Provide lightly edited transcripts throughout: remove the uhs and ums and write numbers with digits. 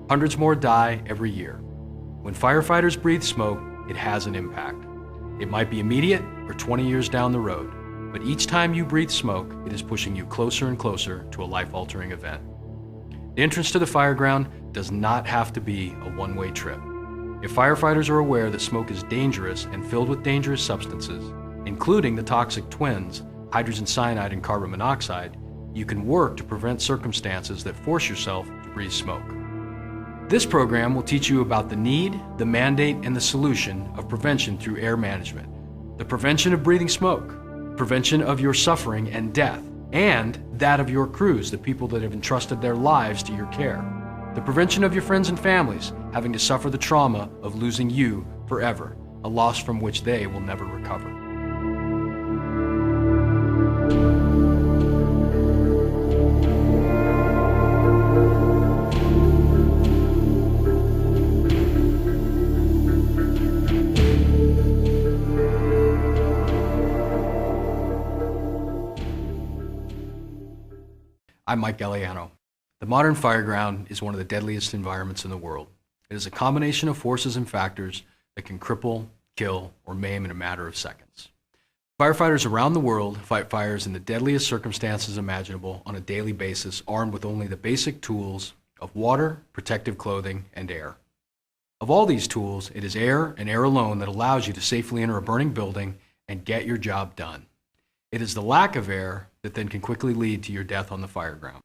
Hundreds more die every year. When firefighters breathe smoke, it has an impact. It might be immediate or 20 years down the road, but each time you breathe smoke, it is pushing you closer and closer to a life-altering event. The entrance to the fire ground does not have to be a one-way trip. If firefighters are aware that smoke is dangerous and filled with dangerous substances, including the toxic twins, hydrogen cyanide and carbon monoxide, you can work to prevent circumstances that force yourself to breathe smoke. This program will teach you about the need, the mandate, and the solution of prevention through air management, the prevention of breathing smoke, prevention of your suffering and death, and that of your crews, the people that have entrusted their lives to your care, the prevention of your friends and families having to suffer the trauma of losing you forever, a loss from which they will never recover. I'm Mike Galliano. The modern fireground is one of the deadliest environments in the world. It is a combination of forces and factors that can cripple, kill, or maim in a matter of seconds. Firefighters around the world fight fires in the deadliest circumstances imaginable on a daily basis, armed with only the basic tools of water, protective clothing, and air. Of all these tools, it is air and air alone that allows you to safely enter a burning building and get your job done. It is the lack of air that then can quickly lead to your death on the fire ground.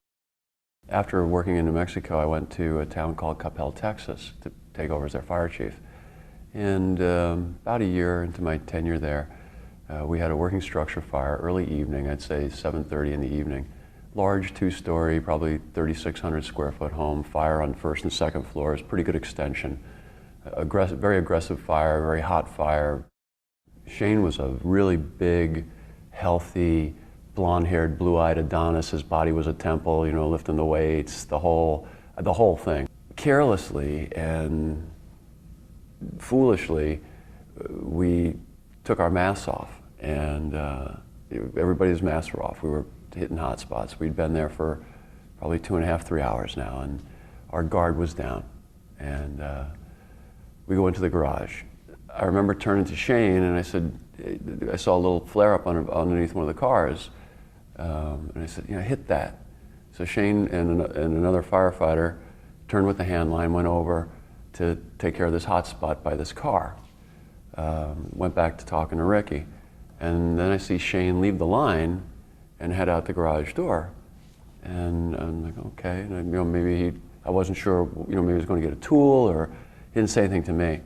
After working in New Mexico, I went to a town called Coppell, Texas to take over as their fire chief. And about a year into my tenure there, we had a working structure fire, early evening, I'd say 7:30 in the evening. Large two-story, probably 3,600 square foot home, fire on first and second floors, pretty good extension. Very aggressive fire, very hot fire. Shane was a really big, healthy, blonde-haired, blue-eyed Adonis. His body was a temple, you know, lifting the weights, the whole thing. Carelessly and foolishly, we took our masks off, and everybody's masks were off. We were hitting hot spots. We'd been there for probably 2.5, 3 hours now, and our guard was down. And we go into the garage. I remember turning to Shane, and I said, I saw a little flare-up underneath one of the cars. And I said, you know, hit that. So Shane and another firefighter turned with the hand line, went over to take care of this hot spot by this car. Went back to talking to Ricky. And then I see Shane leave the line and head out the garage door. And I'm like, okay. And you know, maybe I wasn't sure, you know, maybe he was going to get a tool, or he didn't say anything to me.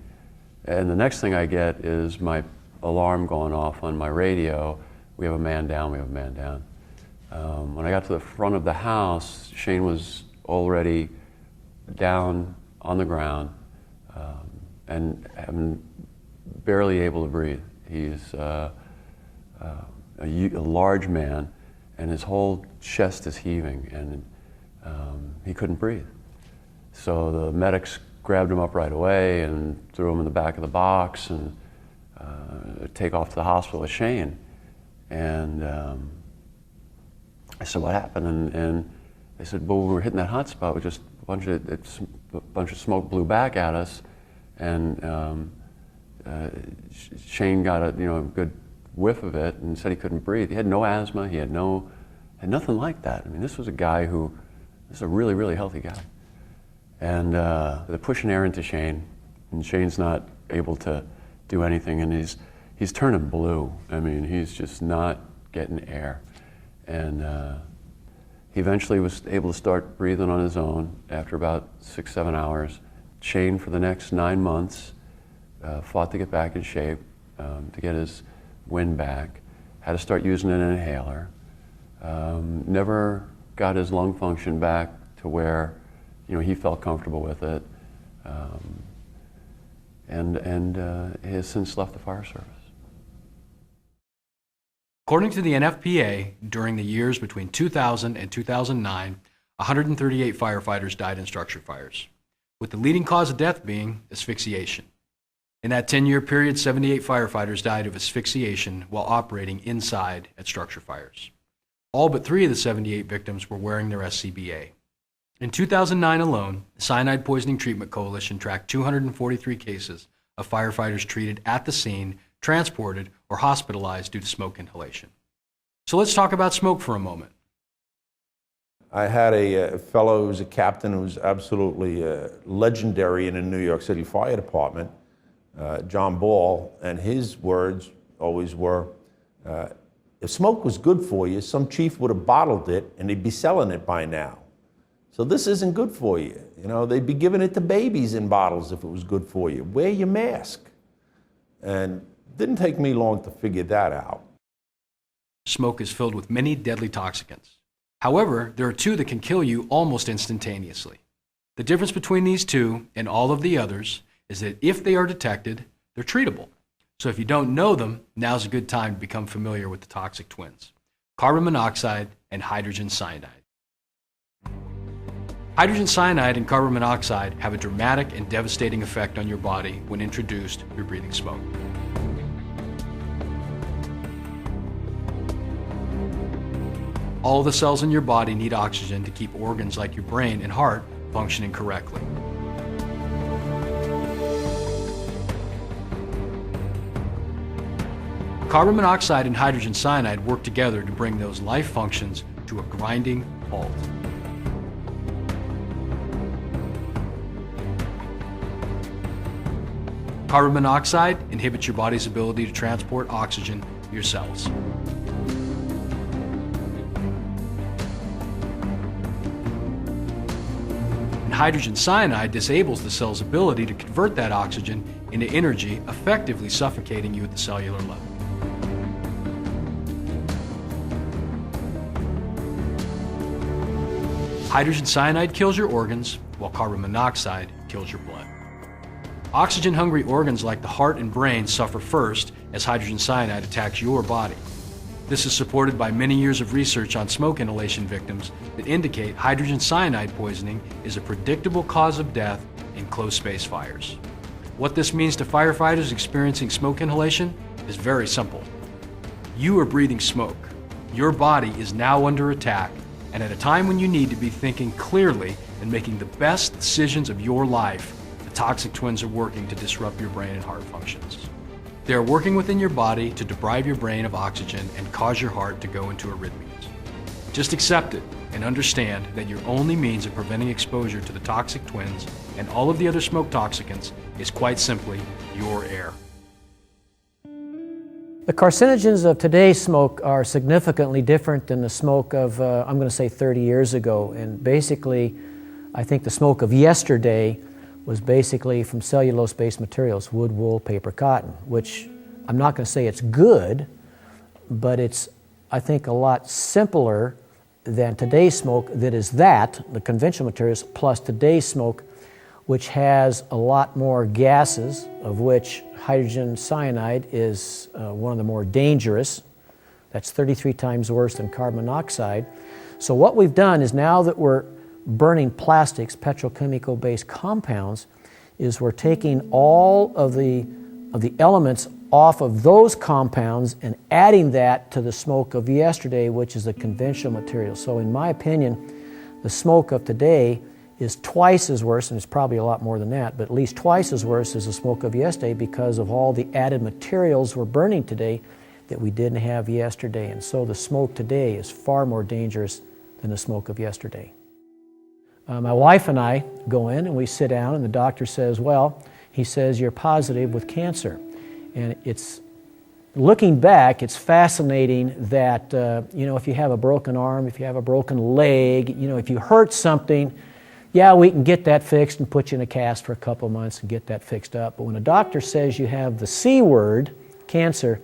And the next thing I get is my alarm going off on my radio. We have a man down, we have a man down. When I got to the front of the house, Shane was already down on the ground and barely able to breathe. He's a large man, and his whole chest is heaving, and he couldn't breathe. So the medics grabbed him up right away and threw him in the back of the box and take off to the hospital with Shane. And I said, what happened? And they said, well, when we were hitting that hot spot, just a bunch of smoke blew back at us, and Shane got a good whiff of it and said he couldn't breathe. He had no asthma. He had nothing like that. I mean, this was a really, really healthy guy. And they're pushing air into Shane, and Shane's not able to do anything, and he's turning blue. I mean, he's just not getting air. And he eventually was able to start breathing on his own after about 6-7 hours. Shane, for the next 9 months, fought to get back in shape, to get his wind back, had to start using an inhaler, never got his lung function back to where he felt comfortable with it, and he has since left the fire service. According to the NFPA, during the years between 2000 and 2009, 138 firefighters died in structure fires, with the leading cause of death being asphyxiation. In that 10-year period, 78 firefighters died of asphyxiation while operating inside at structure fires. All but 3 of the 78 victims were wearing their SCBA. In 2009 alone, the Cyanide Poisoning Treatment Coalition tracked 243 cases of firefighters treated at the scene, transported, or hospitalized due to smoke inhalation. So let's talk about smoke for a moment. I had a fellow who was a captain who was absolutely legendary in the New York City Fire Department, John Ball, and his words always were, if smoke was good for you, some chief would have bottled it and they'd be selling it by now. So this isn't good for you. You know, they'd be giving it to babies in bottles if it was good for you. Wear your mask. And it didn't take me long to figure that out. Smoke is filled with many deadly toxicants. However, there are two that can kill you almost instantaneously. The difference between these two and all of the others is that if they are detected, they're treatable. So if you don't know them, now's a good time to become familiar with the toxic twins: carbon monoxide and hydrogen cyanide. Hydrogen cyanide and carbon monoxide have a dramatic and devastating effect on your body when introduced through breathing smoke. All the cells in your body need oxygen to keep organs like your brain and heart functioning correctly. Carbon monoxide and hydrogen cyanide work together to bring those life functions to a grinding halt. Carbon monoxide inhibits your body's ability to transport oxygen to your cells. And hydrogen cyanide disables the cell's ability to convert that oxygen into energy, effectively suffocating you at the cellular level. Hydrogen cyanide kills your organs, while carbon monoxide kills your blood. Oxygen-hungry organs like the heart and brain suffer first as hydrogen cyanide attacks your body. This is supported by many years of research on smoke inhalation victims that indicate hydrogen cyanide poisoning is a predictable cause of death in closed-space fires. What this means to firefighters experiencing smoke inhalation is very simple. You are breathing smoke. Your body is now under attack, and at a time when you need to be thinking clearly and making the best decisions of your life, the toxic twins are working to disrupt your brain and heart functions. They are working within your body to deprive your brain of oxygen and cause your heart to go into arrhythmias. Just accept it and understand that your only means of preventing exposure to the toxic twins and all of the other smoke toxicants is quite simply your air. The carcinogens of today's smoke are significantly different than the smoke of, I'm going to say 30 years ago. And basically, I think the smoke of yesterday was basically from cellulose-based materials, wood, wool, paper, cotton, which I'm not going to say it's good, but it's, I think, a lot simpler than today's smoke that is that, the conventional materials, plus today's smoke, which has a lot more gases, of which hydrogen cyanide is one of the more dangerous. That's 33 times worse than carbon monoxide. So what we've done is, now that we're burning plastics, petrochemical-based compounds, is we're taking all of the elements off of those compounds and adding that to the smoke of yesterday, which is the conventional material. So in my opinion, the smoke of today is twice as worse, and it's probably a lot more than that, but at least twice as worse as the smoke of yesterday because of all the added materials we're burning today that we didn't have yesterday. And so the smoke today is far more dangerous than the smoke of yesterday. My wife and I go in and we sit down, and the doctor says, well, he says, you're positive with cancer. And it's, looking back, it's fascinating that, if you have a broken arm, if you have a broken leg, if you hurt something, yeah, we can get that fixed and put you in a cast for a couple of months and get that fixed up. But when a doctor says you have the C word, cancer,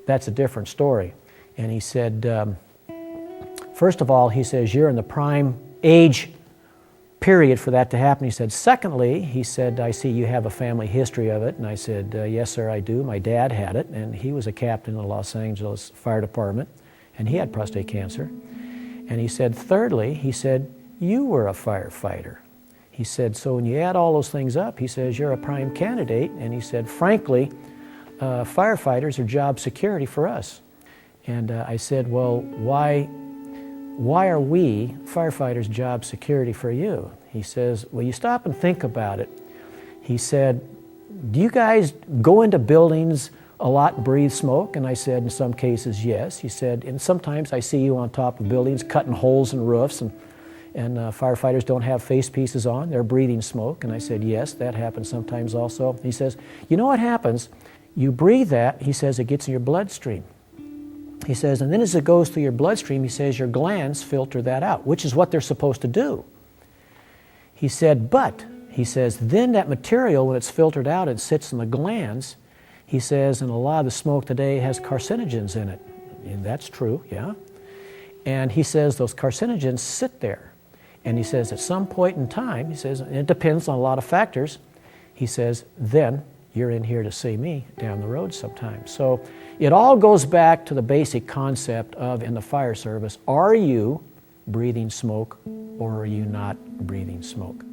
that's a different story. And he said, first of all, he says, you're in the prime age period for that to happen. He said, secondly, he said, I see you have a family history of it. And I said, yes, sir, I do. My dad had it, and he was a captain in the Los Angeles Fire Department, and he had prostate cancer. And he said, thirdly, he said, you were a firefighter. He said, so when you add all those things up, he says, you're a prime candidate. And he said, frankly, firefighters are job security for us. And I said, well, why why are we, firefighters, job security for you? He says, well, you stop and think about it. He said, do you guys go into buildings a lot and breathe smoke? And I said, in some cases, yes. He said, and sometimes I see you on top of buildings cutting holes in roofs, and firefighters don't have face pieces on, they're breathing smoke. And I said, yes, that happens sometimes also. He says, you know what happens? You breathe that, he says, it gets in your bloodstream. He says, and then as it goes through your bloodstream, he says, your glands filter that out, which is what they're supposed to do. He said, but, he says, then that material, when it's filtered out, it sits in the glands. He says, and a lot of the smoke today has carcinogens in it. And that's true, yeah. And he says those carcinogens sit there. And he says at some point in time, he says, and it depends on a lot of factors, he says, then you're in here to see me down the road sometime. So it all goes back to the basic concept of, in the fire service, are you breathing smoke or are you not breathing smoke?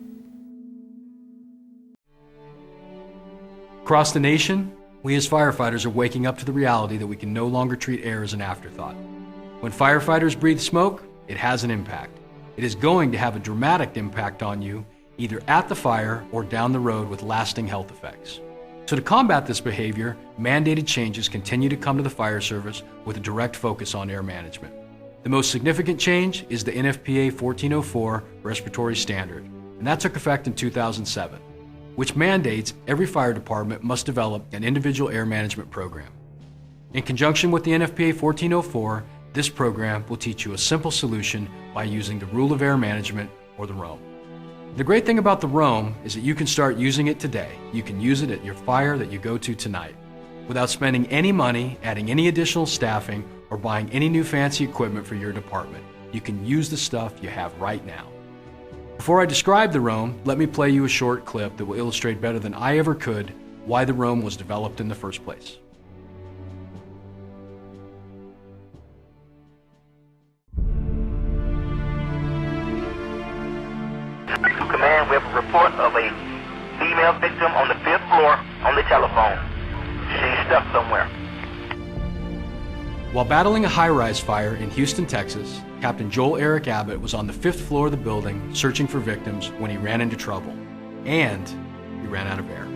Across the nation, we as firefighters are waking up to the reality that we can no longer treat air as an afterthought. When firefighters breathe smoke, it has an impact. It is going to have a dramatic impact on you, either at the fire or down the road with lasting health effects. So to combat this behavior, mandated changes continue to come to the fire service with a direct focus on air management. The most significant change is the NFPA 1404 respiratory standard, and that took effect in 2007, which mandates every fire department must develop an individual air management program. In conjunction with the NFPA 1404, this program will teach you a simple solution by using the Rule of Air Management, or the ROAM. The great thing about the ROAM is that you can start using it today. You can use it at your fire that you go to tonight, without spending any money, adding any additional staffing, or buying any new fancy equipment for your department. You can use the stuff you have right now. Before I describe the ROAM, let me play you a short clip that will illustrate better than I ever could why the ROAM was developed in the first place. Command, we have a report of a female victim on the 5th floor on the telephone. She's stuck somewhere. While battling a high-rise fire in Houston, Texas, Captain Joel Eric Abbott was on the 5th floor of the building searching for victims when he ran into trouble. And he ran out of air.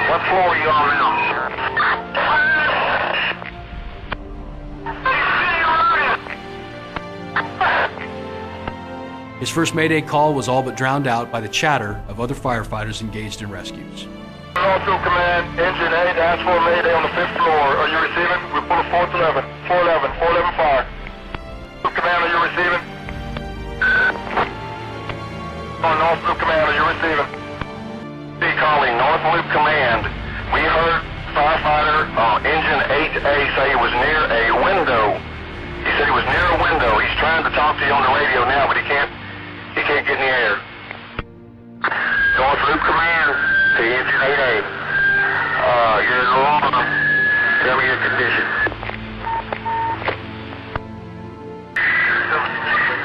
What floor are you on now? His first Mayday call was all but drowned out by the chatter of other firefighters engaged in rescues. Northfield Command, Engine 8, ask for a Mayday on the 5th floor. Are you receiving? Report 411, 411, 411 fire. Command, are you receiving? Northfield Command, are you receiving? Calling North Loop Command. We heard firefighter Engine 8A say he was near a window. He said he was near a window. He's trying to talk to you on the radio now, but he can't get in the air. North Loop Command to Engine 8A. You're in the lawn. Tell me your condition.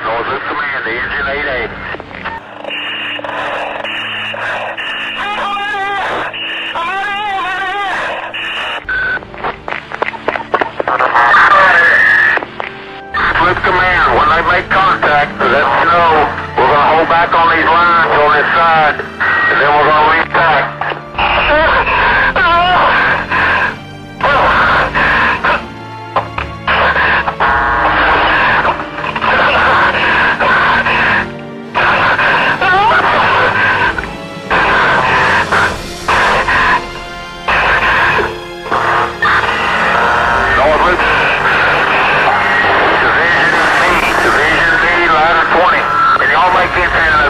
North Loop Command to Engine 8A. Command, when they make contact, let us know. We're going to hold back on these lines on this side, and then we're going to repack.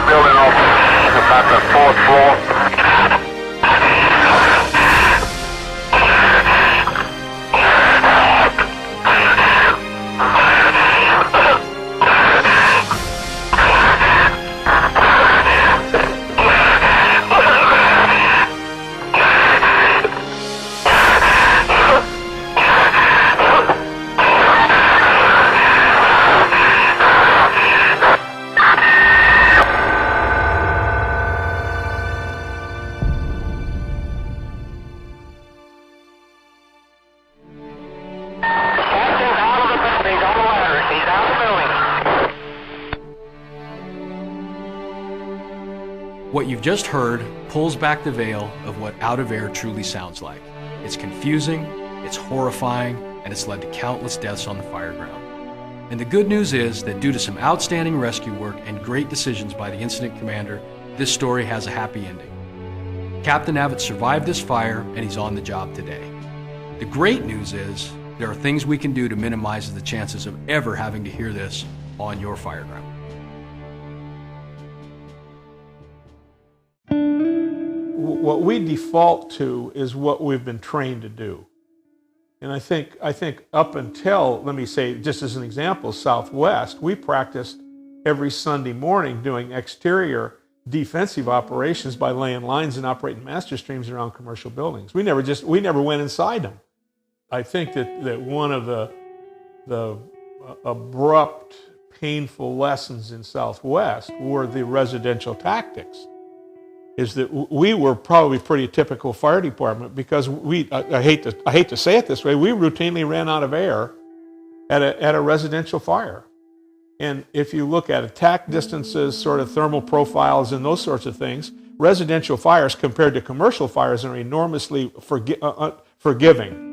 Building off about the 4th floor. What you've just heard pulls back the veil of what out of air truly sounds like. It's confusing, it's horrifying, and it's led to countless deaths on the fire ground. And the good news is that due to some outstanding rescue work and great decisions by the incident commander, this story has a happy ending. Captain Abbott survived this fire and he's on the job today. The great news is there are things we can do to minimize the chances of ever having to hear this on your fire ground. What we default to is what we've been trained to do. And I think up until, let me say, just as an example, Southwest, we practiced every Sunday morning doing exterior defensive operations by laying lines and operating master streams around commercial buildings. We never went inside them. I think that one of the abrupt, painful lessons in Southwest were the residential tactics. Is that we were probably pretty typical fire department because I hate to say it this way, we routinely ran out of air at a residential fire. And if you look at attack distances, sort of thermal profiles and those sorts of things, residential fires compared to commercial fires are enormously forgiving.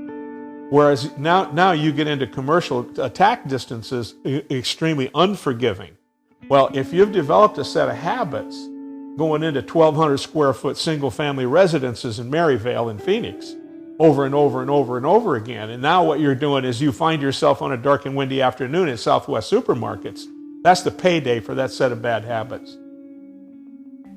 Whereas now you get into commercial attack distances extremely unforgiving. Well, if you've developed a set of habits going into 1,200 square foot single family residences in Maryvale and Phoenix over and over and over and over again. And now what you're doing is you find yourself on a dark and windy afternoon in Southwest supermarkets. That's the payday for that set of bad habits.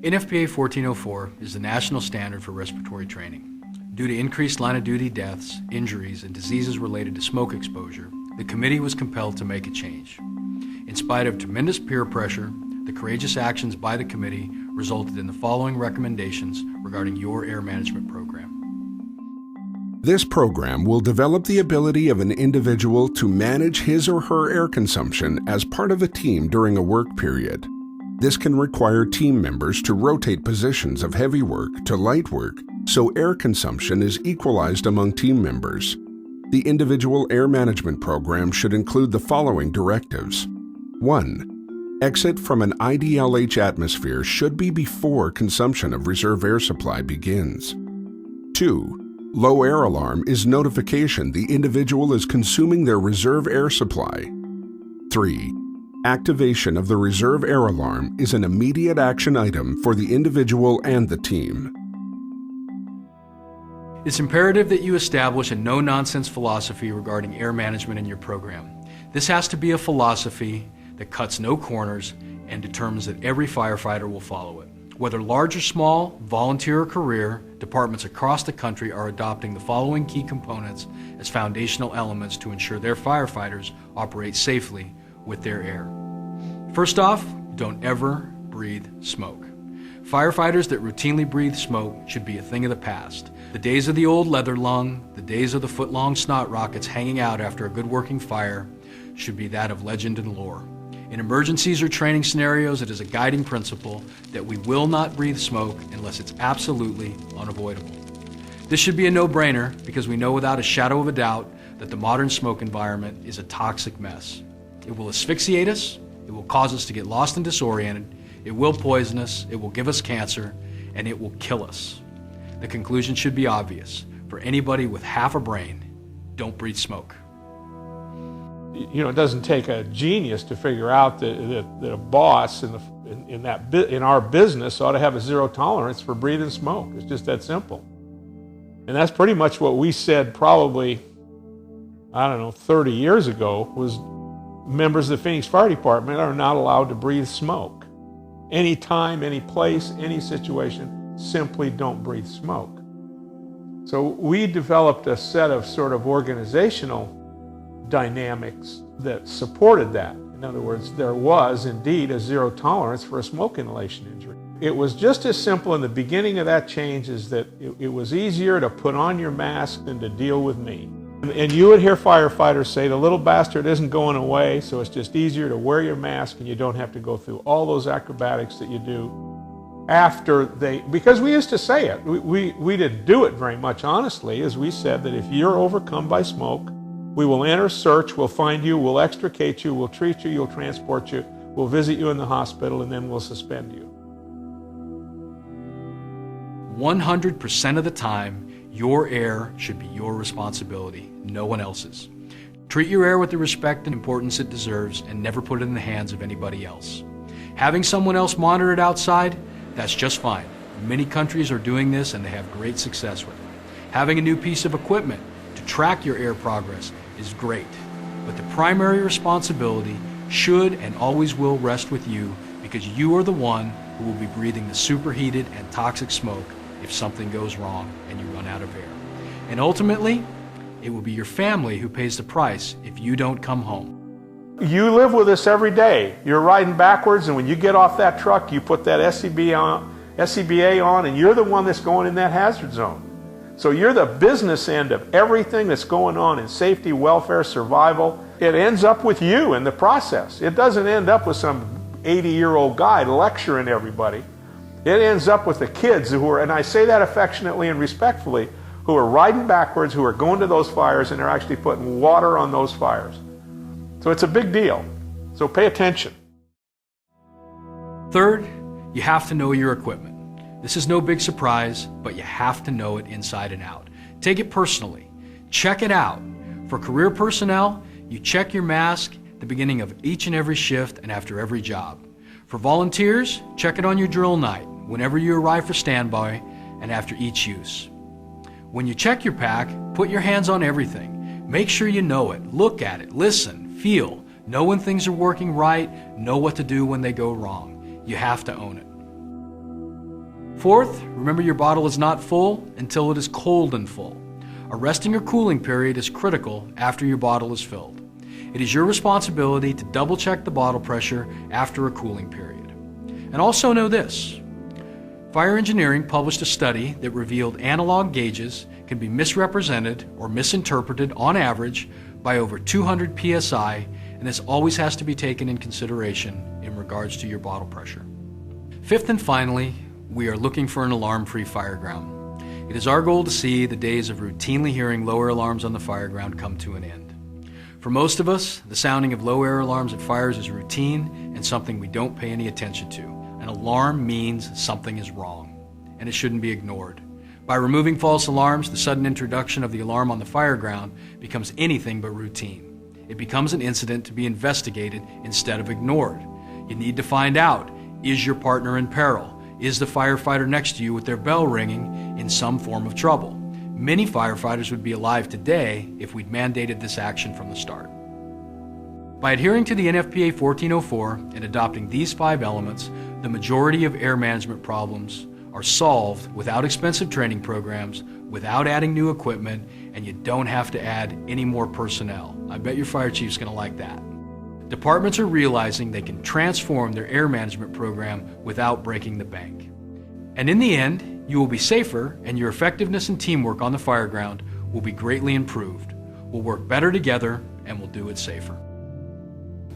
NFPA 1404 is the national standard for respiratory training. Due to increased line of duty deaths, injuries, and diseases related to smoke exposure, the committee was compelled to make a change. In spite of tremendous peer pressure, the courageous actions by the committee resulted in the following recommendations regarding your air management program. This program will develop the ability of an individual to manage his or her air consumption as part of a team during a work period. This can require team members to rotate positions of heavy work to light work so air consumption is equalized among team members. The individual air management program should include the following directives. 1. Exit from an IDLH atmosphere should be before consumption of reserve air supply begins. 2. Low air alarm is notification the individual is consuming their reserve air supply. 3. Activation of the reserve air alarm is an immediate action item for the individual and the team. It's imperative that you establish a no-nonsense philosophy regarding air management in your program. This has to be a philosophy that cuts no corners and determines that every firefighter will follow it. Whether large or small, volunteer or career, departments across the country are adopting the following key components as foundational elements to ensure their firefighters operate safely with their air. First off, don't ever breathe smoke. Firefighters that routinely breathe smoke should be a thing of the past. The days of the old leather lung, the days of the foot-long snot rockets hanging out after a good working fire should be that of legend and lore. In emergencies or training scenarios, it is a guiding principle that we will not breathe smoke unless it's absolutely unavoidable. This should be a no-brainer because we know without a shadow of a doubt that the modern smoke environment is a toxic mess. It will asphyxiate us, it will cause us to get lost and disoriented, it will poison us, it will give us cancer, and it will kill us. The conclusion should be obvious. For anybody with half a brain, don't breathe smoke. You know, it doesn't take a genius to figure out that a boss in our business ought to have a zero tolerance for breathing smoke. It's just that simple. And that's pretty much what we said probably, 30 years ago, was members of the Phoenix Fire Department are not allowed to breathe smoke. Any time, any place, any situation, simply don't breathe smoke. So we developed a set of sort of organizational dynamics that supported that. In other words, there was indeed a zero tolerance for a smoke inhalation injury. It was just as simple in the beginning of that change as that it was easier to put on your mask than to deal with me. And you would hear firefighters say, the little bastard isn't going away, so it's just easier to wear your mask and you don't have to go through all those acrobatics that you do after because we used to say it. We didn't do it very much, honestly, as we said that if you're overcome by smoke, we will enter, search, we'll find you, we'll extricate you, we'll treat you, we'll transport you, we'll visit you in the hospital, and then we'll suspend you. 100% of the time, your air should be your responsibility, no one else's. Treat your air with the respect and importance it deserves and never put it in the hands of anybody else. Having someone else monitor it outside, that's just fine. Many countries are doing this and they have great success with it. Having a new piece of equipment to track your air progress is great, but the primary responsibility should and always will rest with you because you are the one who will be breathing the superheated and toxic smoke if something goes wrong and you run out of air. And ultimately, it will be your family who pays the price if you don't come home. You live with us every day. You're riding backwards, and when you get off that truck, you put that SCBA on, and you're the one that's going in that hazard zone. So you're the business end of everything that's going on in safety, welfare, survival. It ends up with you in the process. It doesn't end up with some 80-year-old guy lecturing everybody. It ends up with the kids who are, and I say that affectionately and respectfully, who are riding backwards, who are going to those fires, and they're actually putting water on those fires. So it's a big deal. So pay attention. Third, you have to know your equipment. This is no big surprise, but you have to know it inside and out. Take it personally. Check it out. For career personnel, you check your mask at the beginning of each and every shift and after every job. For volunteers, check it on your drill night, whenever you arrive for standby and after each use. When you check your pack, put your hands on everything. Make sure you know it. Look at it. Listen. Feel. Know when things are working right. Know what to do when they go wrong. You have to own it. Fourth, remember your bottle is not full until it is cold and full. A resting or cooling period is critical after your bottle is filled. It is your responsibility to double check the bottle pressure after a cooling period. And also know this. Fire Engineering published a study that revealed analog gauges can be misrepresented or misinterpreted on average by over 200 psi, and this always has to be taken in consideration in regards to your bottle pressure. Fifth and finally, we are looking for an alarm-free fireground. It is our goal to see the days of routinely hearing low air alarms on the fireground come to an end. For most of us, the sounding of low air alarms at fires is routine and something we don't pay any attention to. An alarm means something is wrong, and it shouldn't be ignored. By removing false alarms, the sudden introduction of the alarm on the fireground becomes anything but routine. It becomes an incident to be investigated instead of ignored. You need to find out, is your partner in peril? Is the firefighter next to you with their bell ringing in some form of trouble? Many firefighters would be alive today if we'd mandated this action from the start. By adhering to the NFPA 1404 and adopting these 5 elements, the majority of air management problems are solved without expensive training programs, without adding new equipment, and you don't have to add any more personnel. I bet your fire chief's going to like that. Departments are realizing they can transform their air management program without breaking the bank. And in the end, you will be safer and your effectiveness and teamwork on the fireground will be greatly improved. We'll work better together and we'll do it safer.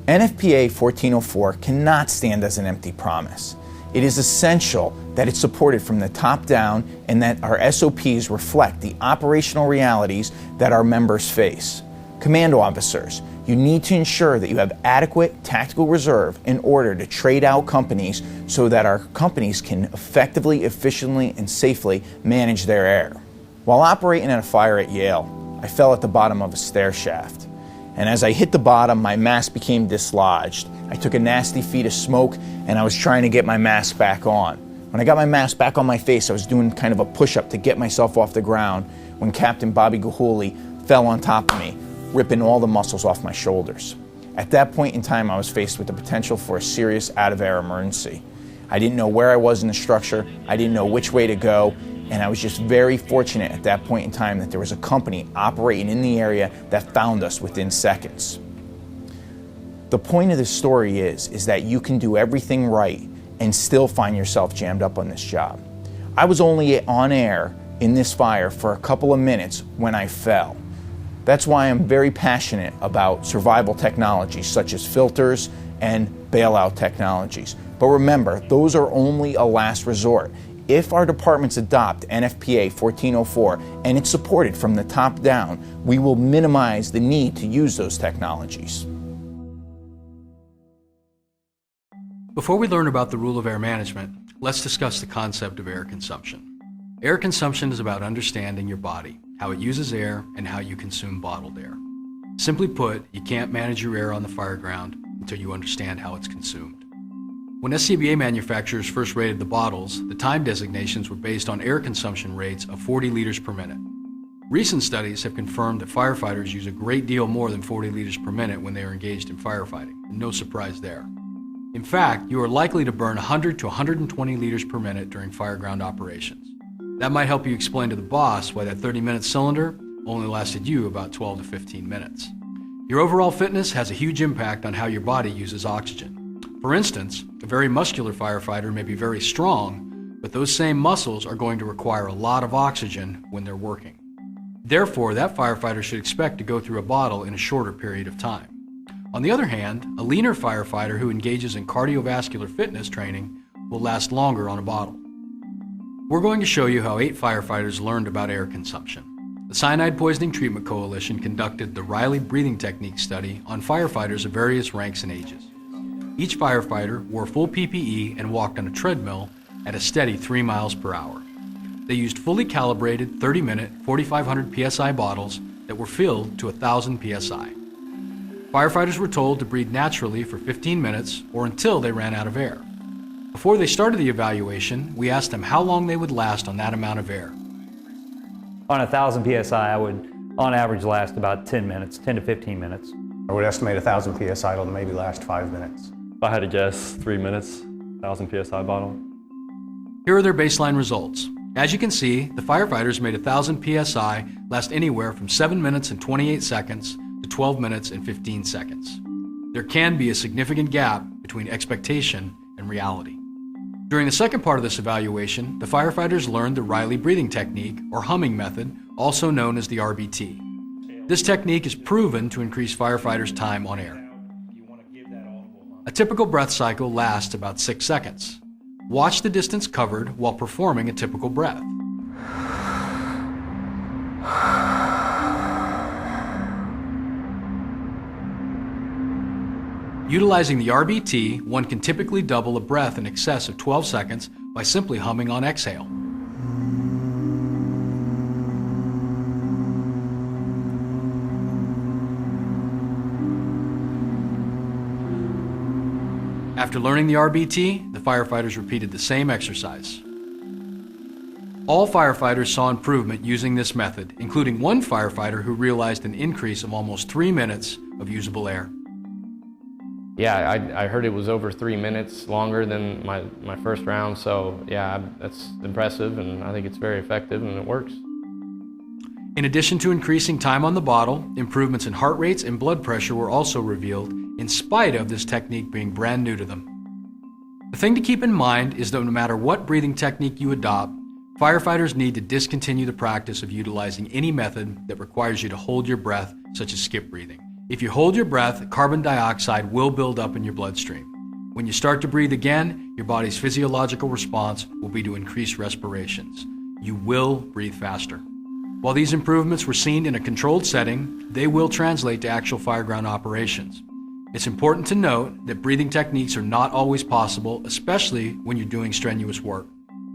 NFPA 1404 cannot stand as an empty promise. It is essential that it's supported from the top down and that our SOPs reflect the operational realities that our members face. Commando officers, you need to ensure that you have adequate tactical reserve in order to trade out companies so that our companies can effectively, efficiently, and safely manage their air. While operating at a fire at Yale, I fell at the bottom of a stair shaft. And as I hit the bottom, my mask became dislodged. I took a nasty feat of smoke and I was trying to get my mask back on. When I got my mask back on my face, I was doing kind of a push-up to get myself off the ground when Captain Bobby Gahuli fell on top of me, ripping all the muscles off my shoulders. At that point in time, I was faced with the potential for a serious out-of-air emergency. I didn't know where I was in the structure, I didn't know which way to go, and I was just very fortunate at that point in time that there was a company operating in the area that found us within seconds. The point of this story is that you can do everything right and still find yourself jammed up on this job. I was only on air in this fire for a couple of minutes when I fell. That's why I'm very passionate about survival technologies such as filters and bailout technologies. But remember, those are only a last resort. If our departments adopt NFPA 1404 and it's supported from the top down, we will minimize the need to use those technologies. Before we learn about the rule of air management, let's discuss the concept of air consumption. Air consumption is about understanding your body, how it uses air, and how you consume bottled air. Simply put, you can't manage your air on the fire ground until you understand how it's consumed. When SCBA manufacturers first rated the bottles, the time designations were based on air consumption rates of 40 liters per minute. Recent studies have confirmed that firefighters use a great deal more than 40 liters per minute when they are engaged in firefighting. No surprise there. In fact, you are likely to burn 100 to 120 liters per minute during fireground operations. That might help you explain to the boss why that 30-minute cylinder only lasted you about 12 to 15 minutes. Your overall fitness has a huge impact on how your body uses oxygen. For instance, a very muscular firefighter may be very strong, but those same muscles are going to require a lot of oxygen when they're working. Therefore, that firefighter should expect to go through a bottle in a shorter period of time. On the other hand, a leaner firefighter who engages in cardiovascular fitness training will last longer on a bottle. We're going to show you how 8 firefighters learned about air consumption. The Cyanide Poisoning Treatment Coalition conducted the Riley Breathing Technique study on firefighters of various ranks and ages. Each firefighter wore full PPE and walked on a treadmill at a steady 3 miles per hour. They used fully calibrated 30-minute 4,500 psi bottles that were filled to 1,000 psi. Firefighters were told to breathe naturally for 15 minutes or until they ran out of air. Before they started the evaluation, we asked them how long they would last on that amount of air. On 1,000 psi, I would, on average, last about 10 minutes, 10 to 15 minutes. I would estimate 1,000 psi will maybe last 5 minutes. If I had to guess, 3 minutes, 1,000 psi bottle. Here are their baseline results. As you can see, the firefighters made 1,000 psi last anywhere from 7 minutes and 28 seconds to 12 minutes and 15 seconds. There can be a significant gap between expectation and reality. During the second part of this evaluation, the firefighters learned the Riley breathing technique, or humming method, also known as the RBT. This technique is proven to increase firefighters' time on air. A typical breath cycle lasts about 6 seconds. Watch the distance covered while performing a typical breath. Utilizing the RBT, one can typically double a breath in excess of 12 seconds by simply humming on exhale. After learning the RBT, the firefighters repeated the same exercise. All firefighters saw improvement using this method, including one firefighter who realized an increase of almost 3 minutes of usable air. Yeah, I heard it was over 3 minutes longer than my first round, so yeah, that's impressive, and I think it's very effective, and it works. In addition to increasing time on the bottle, improvements in heart rates and blood pressure were also revealed, in spite of this technique being brand new to them. The thing to keep in mind is that no matter what breathing technique you adopt, firefighters need to discontinue the practice of utilizing any method that requires you to hold your breath, such as skip breathing. If you hold your breath, carbon dioxide will build up in your bloodstream. When you start to breathe again, your body's physiological response will be to increase respirations. You will breathe faster. While these improvements were seen in a controlled setting, they will translate to actual fireground operations. It's important to note that breathing techniques are not always possible, especially when you're doing strenuous work.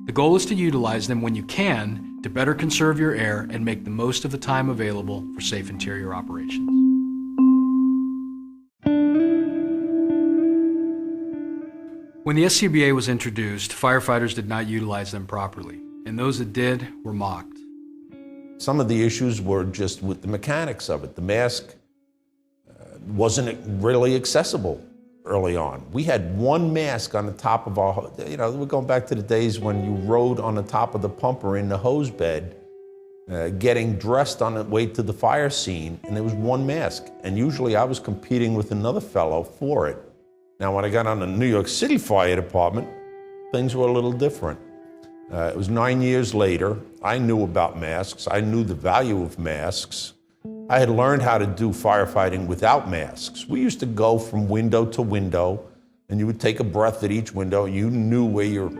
The goal is to utilize them when you can to better conserve your air and make the most of the time available for safe interior operations. When the SCBA was introduced, firefighters did not utilize them properly, and those that did were mocked. Some of the issues were just with the mechanics of it. The mask wasn't really accessible early on. We had one mask on the top of our, we're going back to the days when you rode on the top of the pumper in the hose bed, getting dressed on the way to the fire scene, and there was one mask. And usually I was competing with another fellow for it. Now, when I got on the New York City Fire Department, things were a little different. It was 9 years later. I knew about masks. I knew the value of masks. I had learned how to do firefighting without masks. We used to go from window to window, and you would take a breath at each window. You knew where your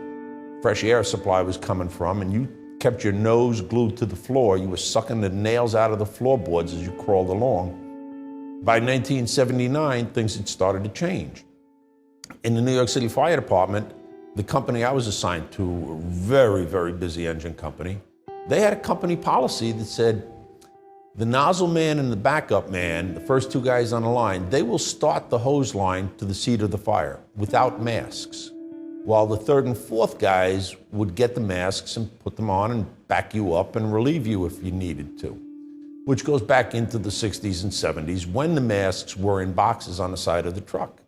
fresh air supply was coming from, and you kept your nose glued to the floor. You were sucking the nails out of the floorboards as you crawled along. By 1979, things had started to change. In the New York City Fire Department, the company I was assigned to, a very, very busy engine company, they had a company policy that said the nozzle man and the backup man, the first two guys on the line, they will start the hose line to the seat of the fire without masks, while the third and fourth guys would get the masks and put them on and back you up and relieve you if you needed to, which goes back into the 60s and 70s when the masks were in boxes on the side of the truck.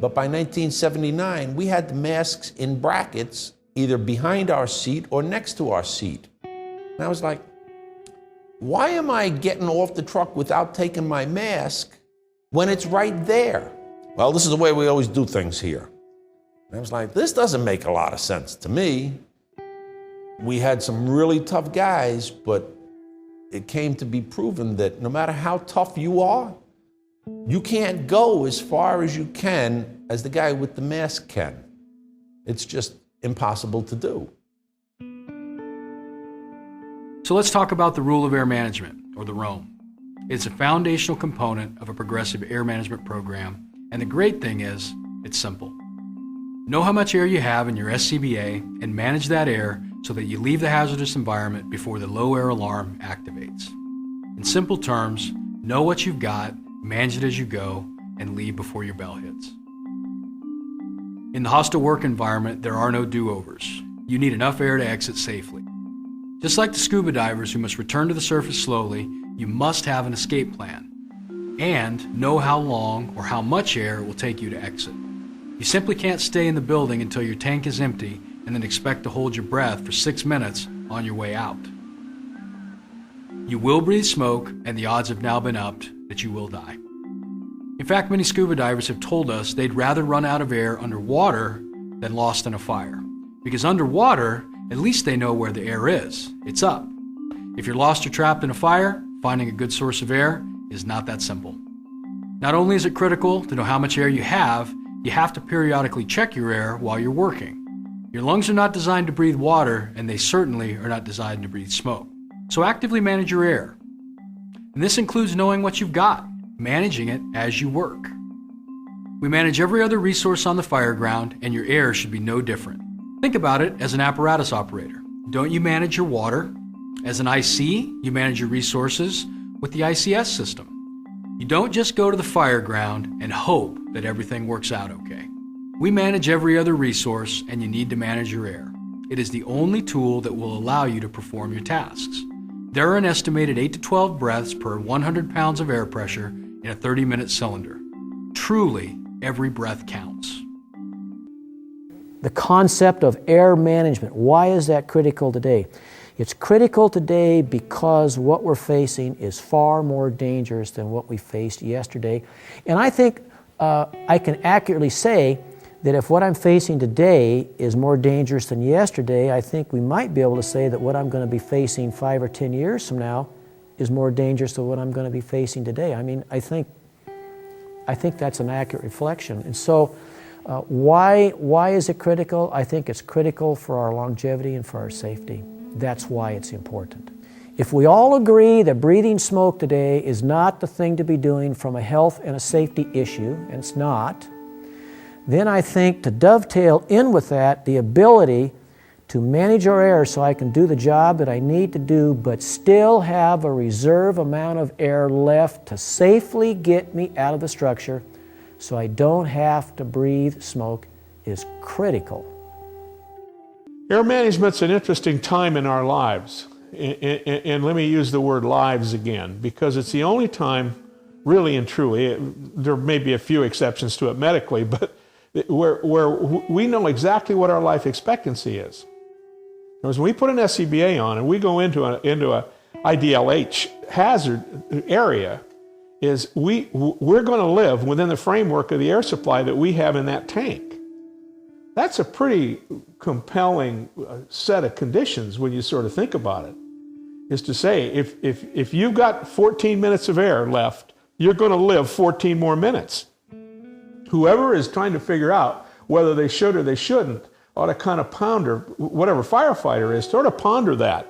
But by 1979, we had the masks in brackets either behind our seat or next to our seat. And I was like, why am I getting off the truck without taking my mask when it's right there? Well, this is the way we always do things here. And I was like, this doesn't make a lot of sense to me. We had some really tough guys, but it came to be proven that no matter how tough you are, you can't go as far as you can as the guy with the mask can. It's just impossible to do. So let's talk about the Rule of Air Management, or the ROAM. It's a foundational component of a progressive air management program, and the great thing is, it's simple. Know how much air you have in your SCBA and manage that air so that you leave the hazardous environment before the low air alarm activates. In simple terms, know what you've got, manage it as you go, and leave before your bell hits. In the hostile work environment, there are no do-overs. You need enough air to exit safely. Just like the scuba divers who must return to the surface slowly, you must have an escape plan and know how long or how much air it will take you to exit. You simply can't stay in the building until your tank is empty and then expect to hold your breath for 6 minutes on your way out. You will breathe smoke, and the odds have now been upped that you will die. In fact, many scuba divers have told us they'd rather run out of air underwater than lost in a fire. Because underwater, at least they know where the air is. It's up. If you're lost or trapped in a fire, finding a good source of air is not that simple. Not only is it critical to know how much air you have to periodically check your air while you're working. Your lungs are not designed to breathe water, and they certainly are not designed to breathe smoke. So actively manage your air. And this includes knowing what you've got, managing it as you work. We manage every other resource on the fire ground, and your air should be no different. Think about it as an apparatus operator. Don't you manage your water? As an IC, you manage your resources with the ICS system. You don't just go to the fire ground and hope that everything works out okay. We manage every other resource, and you need to manage your air. It is the only tool that will allow you to perform your tasks. There are an estimated 8 to 12 breaths per 100 pounds of air pressure in a 30-minute cylinder. Truly, every breath counts. The concept of air management, why is that critical today? It's critical today because what we're facing is far more dangerous than what we faced yesterday. And I think I can accurately say that if what I'm facing today is more dangerous than yesterday, I think we might be able to say that what I'm going to be facing 5 or 10 years from now is more dangerous than what I'm going to be facing today. I mean, I think that's an accurate reflection. And so why is it critical? I think it's critical for our longevity and for our safety. That's why it's important. If we all agree that breathing smoke today is not the thing to be doing from a health and a safety issue, and it's not, then I think to dovetail in with that, the ability to manage our air so I can do the job that I need to do, but still have a reserve amount of air left to safely get me out of the structure so I don't have to breathe smoke is critical. Air management's an interesting time in our lives. And let me use the word lives again, because it's the only time, really and truly, there may be a few exceptions to it medically, but where we know exactly what our life expectancy is. Because when we put an SCBA on and we go into a IDLH hazard area, is we're going to live within the framework of the air supply that we have in that tank. That's a pretty compelling set of conditions when you sort of think about it. Is to say, if you've got 14 minutes of air left, you're going to live 14 more minutes. Whoever is trying to figure out whether they should or they shouldn't ought to kind of ponder, whatever firefighter is, sort of ponder that.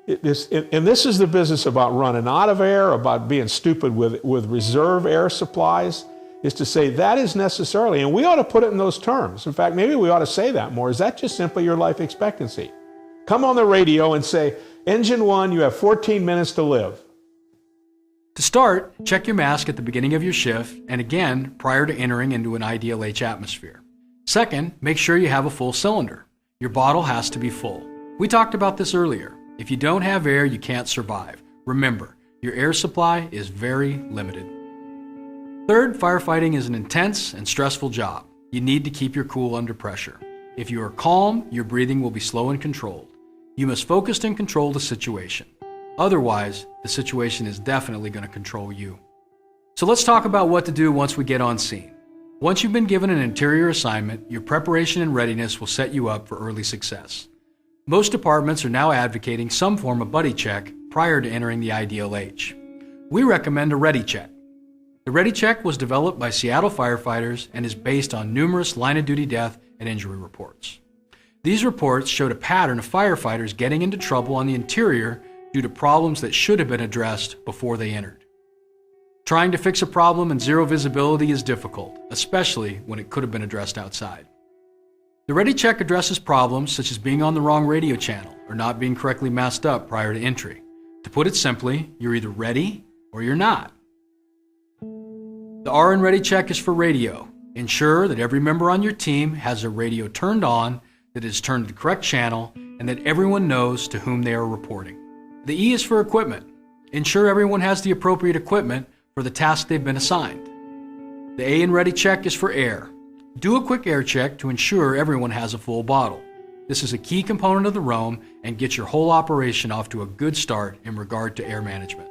And this is the business about running out of air, about being stupid with reserve air supplies. is to say that is necessarily, and we ought to put it in those terms. In fact, maybe we ought to say that more. Is that just simply your life expectancy? Come on the radio and say, Engine 1, you have 14 minutes to live. To start, check your mask at the beginning of your shift and again prior to entering into an IDLH atmosphere. Second, make sure you have a full cylinder. Your bottle has to be full. We talked about this earlier. If you don't have air, you can't survive. Remember, your air supply is very limited. Third, firefighting is an intense and stressful job. You need to keep your cool under pressure. If you are calm, your breathing will be slow and controlled. You must focus and control the situation. Otherwise, the situation is definitely going to control you. So let's talk about what to do once we get on scene. Once you've been given an interior assignment, your preparation and readiness will set you up for early success. Most departments are now advocating some form of buddy check prior to entering the IDLH. We recommend a Ready Check. The Ready Check was developed by Seattle firefighters and is based on numerous line-of-duty death and injury reports. These reports showed a pattern of firefighters getting into trouble on the interior due to problems that should have been addressed before they entered. Trying to fix a problem in zero visibility is difficult, especially when it could have been addressed outside. The Ready Check addresses problems such as being on the wrong radio channel or not being correctly masked up prior to entry. To put it simply, you're either ready or you're not. The R in Ready Check is for radio. Ensure that every member on your team has their radio turned on, that it is turned to the correct channel, and that everyone knows to whom they are reporting. The E is for equipment. Ensure everyone has the appropriate equipment for the task they've been assigned. The A in Ready Check is for air. Do a quick air check to ensure everyone has a full bottle. This is a key component of the roam and gets your whole operation off to a good start in regard to air management.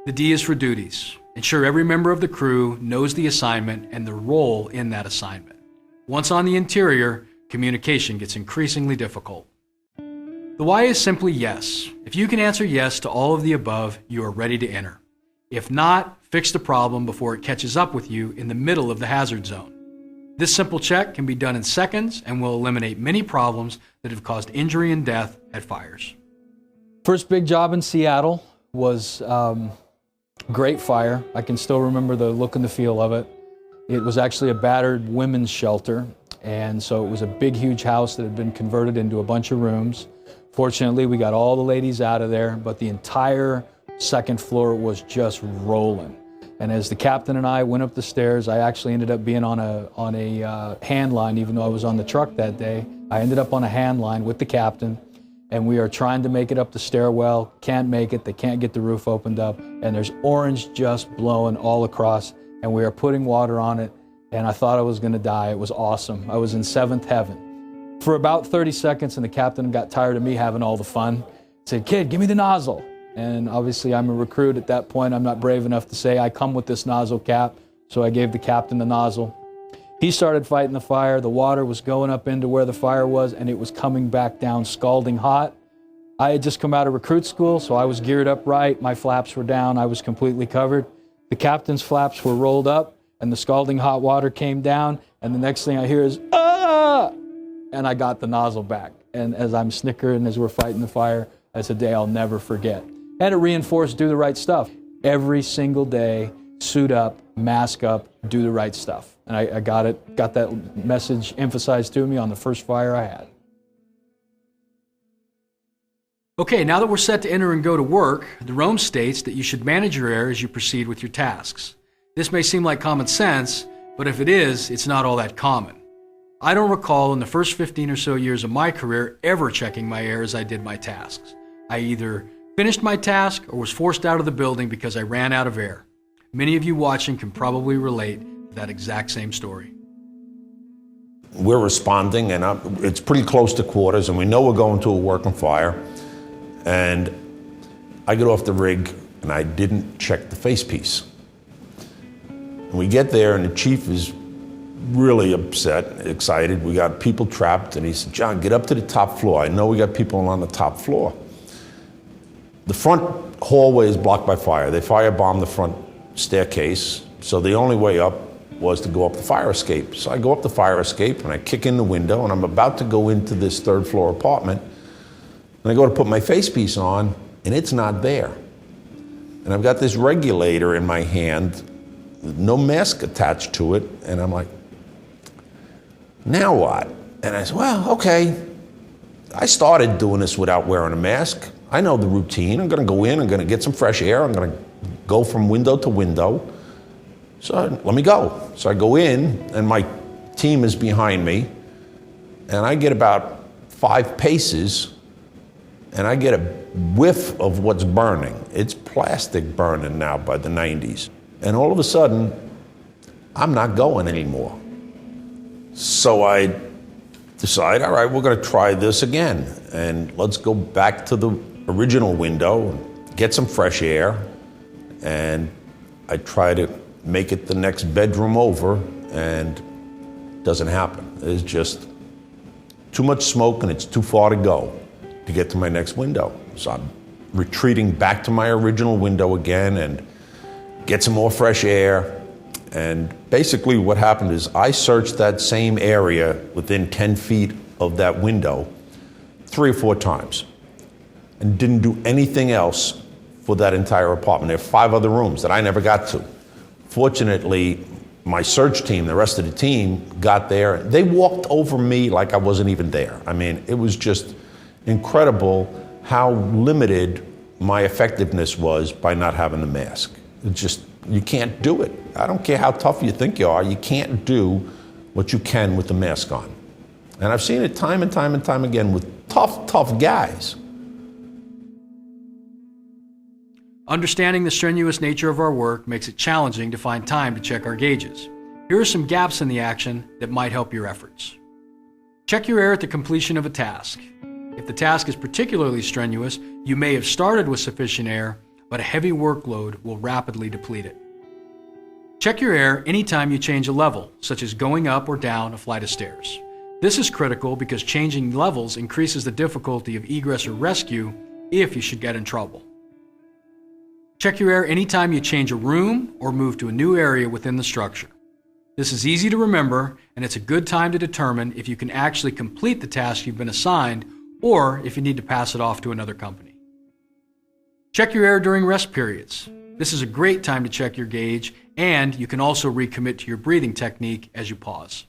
The D is for duties. Ensure every member of the crew knows the assignment and their role in that assignment. Once on the interior, communication gets increasingly difficult. The Y is simply yes. If you can answer yes to all of the above, you are ready to enter. If not, fix the problem before it catches up with you in the middle of the hazard zone. This simple check can be done in seconds and will eliminate many problems that have caused injury and death at fires. First big job in Seattle was great fire. I can still remember the look and the feel of it. It was actually a battered women's shelter, and so it was a big, huge house that had been converted into a bunch of rooms. Fortunately, we got all the ladies out of there, but the entire second floor was just rolling. And as the captain and I went up the stairs, I actually ended up being on a hand line, even though I was on the truck that day. I ended up on a hand line with the captain, and we are trying to make it up the stairwell. Can't make it. They can't get the roof opened up, and there's orange just blowing all across, and we are putting water on it, and I thought I was going to die. It was awesome. I was in seventh heaven. For about 30 seconds, and the captain got tired of me having all the fun. Said, "Kid, give me the nozzle." And obviously I'm a recruit at that point. I'm not brave enough to say I come with this nozzle cap. So I gave the captain the nozzle. He started fighting the fire. The water was going up into where the fire was, and it was coming back down scalding hot. I had just come out of recruit school, so I was geared up right. My flaps were down. I was completely covered. The captain's flaps were rolled up, and the scalding hot water came down, and the next thing I hear is, "Ah!" And I got the nozzle back. And as I'm snickering as we're fighting the fire, that's a day I'll never forget. And it reinforced do the right stuff. Every single day, suit up, mask up, do the right stuff. And I got that message emphasized to me on the first fire I had. Okay, now that we're set to enter and go to work, the Roam states that you should manage your air as you proceed with your tasks. This may seem like common sense, but if it is, it's not all that common. I don't recall in the first 15 or so years of my career ever checking my air as I did my tasks. I either finished my task or was forced out of the building because I ran out of air. Many of you watching can probably relate to that exact same story. We're responding, and it's pretty close to quarters, and we know we're going to a working fire. And I get off the rig, and I didn't check the facepiece. And we get there, and the chief is really upset, excited. We got people trapped, and he said, "John, get up to the top floor. I know we got people on the top floor." The front hallway is blocked by fire. They firebombed the front staircase, so the only way up was to go up the fire escape. So I go up the fire escape, and I kick in the window, and I'm about to go into this third floor apartment, and I go to put my facepiece on, and it's not there. And I've got this regulator in my hand, no mask attached to it. And I'm like, now what? And I said, well, okay. I started doing this without wearing a mask. I know the routine. I'm gonna go in, I'm gonna get some fresh air, I'm gonna go from window to window. So let me go. So I go in, and my team is behind me, and I get about 5 paces, and I get a whiff of what's burning. It's plastic burning now by the 90s. And all of a sudden, I'm not going anymore. So I decide, all right, we're gonna try this again, and let's go back to the original window and get some fresh air. And I try to make it the next bedroom over, and it doesn't happen. There's just too much smoke, and it's too far to go to get to my next window. So I'm retreating back to my original window again and get some more fresh air. And basically what happened is I searched that same area within 10 feet of that window 3 or 4 times and didn't do anything else for that entire apartment. There are 5 other rooms that I never got to. Fortunately, my search team, the rest of the team, got there. They walked over me like I wasn't even there. I mean, it was just incredible how limited my effectiveness was by not having the mask. It just, you can't do it. I don't care how tough you think you are, you can't do what you can with the mask on. And I've seen it time and time and time again with tough guys. Understanding the strenuous nature of our work makes it challenging to find time to check our gauges. Here are some gaps in the action that might help your efforts. Check your air at the completion of a task. If the task is particularly strenuous, you may have started with sufficient air, but a heavy workload will rapidly deplete it. Check your air anytime you change a level, such as going up or down a flight of stairs. This is critical because changing levels increases the difficulty of egress or rescue if you should get in trouble. Check your air anytime you change a room or move to a new area within the structure. This is easy to remember, and it's a good time to determine if you can actually complete the task you've been assigned or if you need to pass it off to another company. Check your air during rest periods. This is a great time to check your gauge, and you can also recommit to your breathing technique as you pause.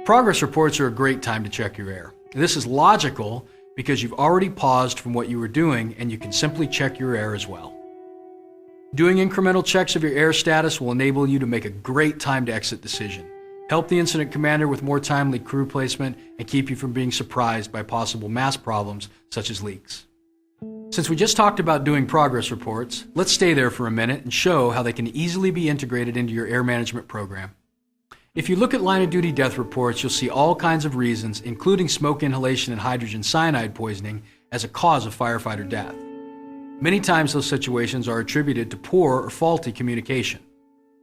Progress reports are a great time to check your air. This is logical because you've already paused from what you were doing, and you can simply check your air as well. Doing incremental checks of your air status will enable you to make a great time to exit decision, help the incident commander with more timely crew placement, and keep you from being surprised by possible mass problems such as leaks. Since we just talked about doing progress reports, let's stay there for a minute and show how they can easily be integrated into your air management program. If you look at line of duty death reports, you'll see all kinds of reasons, including smoke inhalation and hydrogen cyanide poisoning, as a cause of firefighter death. Many times those situations are attributed to poor or faulty communication.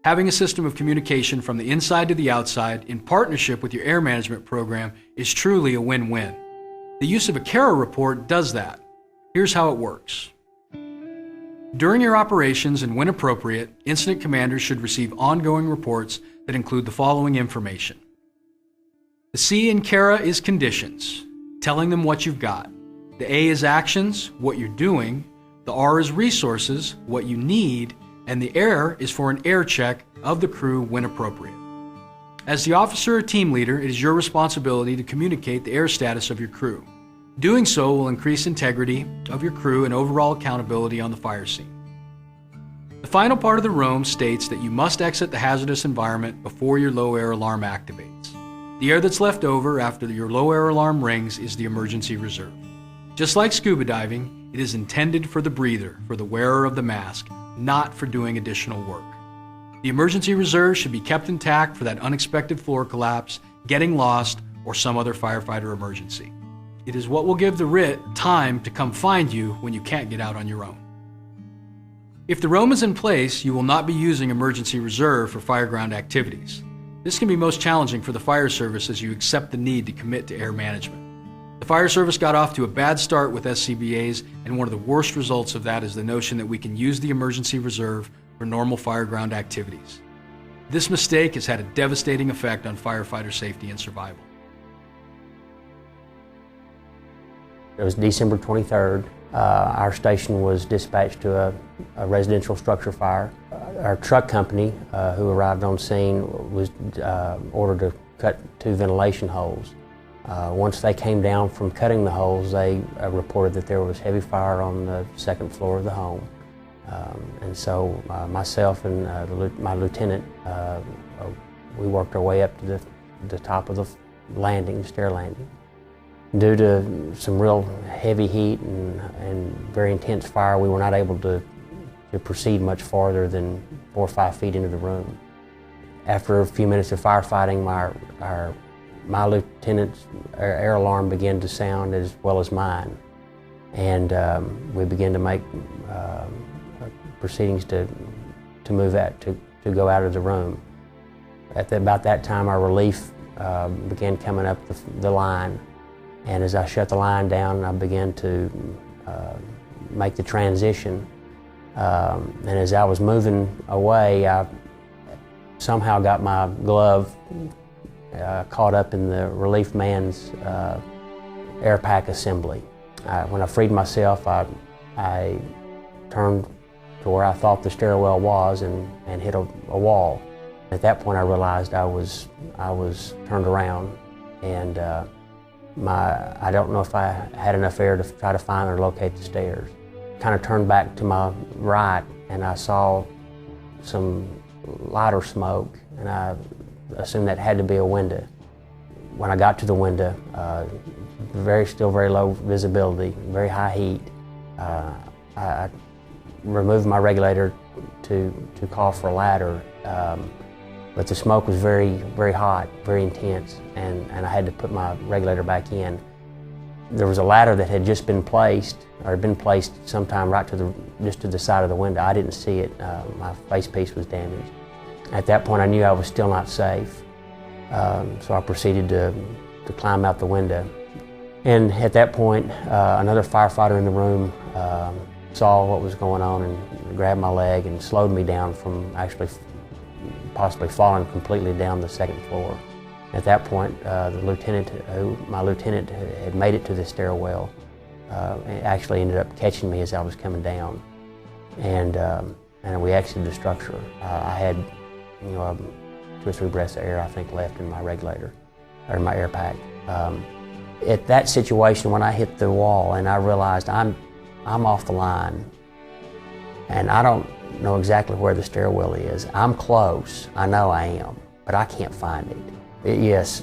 Having a system of communication from the inside to the outside in partnership with your air management program is truly a win-win. The use of a CARA report does that. Here's how it works. During your operations and when appropriate, incident commanders should receive ongoing reports that include the following information. The C in CARA is conditions, telling them what you've got. The A is actions, what you're doing. The R is resources, what you need, and the air is for an air check of the crew when appropriate. As the officer or team leader, it is your responsibility to communicate the air status of your crew. Doing so will increase integrity of your crew and overall accountability on the fire scene. The final part of the roam states that you must exit the hazardous environment before your low air alarm activates. The air that's left over after your low air alarm rings is the emergency reserve. Just like scuba diving, it is intended for the breather, for the wearer of the mask, not for doing additional work. The emergency reserve should be kept intact for that unexpected floor collapse, getting lost, or some other firefighter emergency. It is what will give the RIT time to come find you when you can't get out on your own. If the roam is in place, you will not be using emergency reserve for fireground activities. This can be most challenging for the fire service as you accept the need to commit to air management. The fire service got off to a bad start with SCBAs, and one of the worst results of that is the notion that we can use the emergency reserve for normal fireground activities. This mistake has had a devastating effect on firefighter safety and survival. It was December 23rd. Our station was dispatched to a residential structure fire. Our truck company, who arrived on scene, was ordered to cut 2 ventilation holes. Once they came down from cutting the holes, they reported that there was heavy fire on the 2nd floor of the home. And so myself and my lieutenant, we worked our way up to the top of the landing, the stair landing. Due to some real heavy heat and very intense fire, we were not able to proceed much farther than 4 or 5 feet into the room. After a few minutes of firefighting, my lieutenant's air alarm began to sound as well as mine. And we began to make proceedings to move out, to go out of the room. About that time, our relief began coming up the line. And as I shut the line down, I began to make the transition. And as I was moving away, I somehow got my glove caught up in the relief man's air pack assembly. When I freed myself, I turned to where I thought the stairwell was and hit a wall. At that point, I realized I was turned around, and I don't know if I had enough air to try to find or locate the stairs. Kind of turned back to my right, and I saw some lighter smoke, and I assumed that had to be a window. When I got to the window, still very low visibility, very high heat, I removed my regulator to call for a ladder, but the smoke was very, very hot, very intense, and I had to put my regulator back in. There was a ladder that had just been placed, or had been placed sometime right just to the side of the window. I didn't see it. My facepiece was damaged. At that point, I knew I was still not safe, so I proceeded to climb out the window. And at that point, another firefighter in the room saw what was going on and grabbed my leg and slowed me down from actually possibly falling completely down the 2nd floor. At that point, my lieutenant had made it to the stairwell, actually ended up catching me as I was coming down, and we exited the structure. I had 2 or 3 breaths of air, I think, left in my regulator, or my air pack. At that situation, when I hit the wall and I realized I'm off the line, and I don't know exactly where the stairwell is. I'm close, I know I am, but I can't find it. Yes,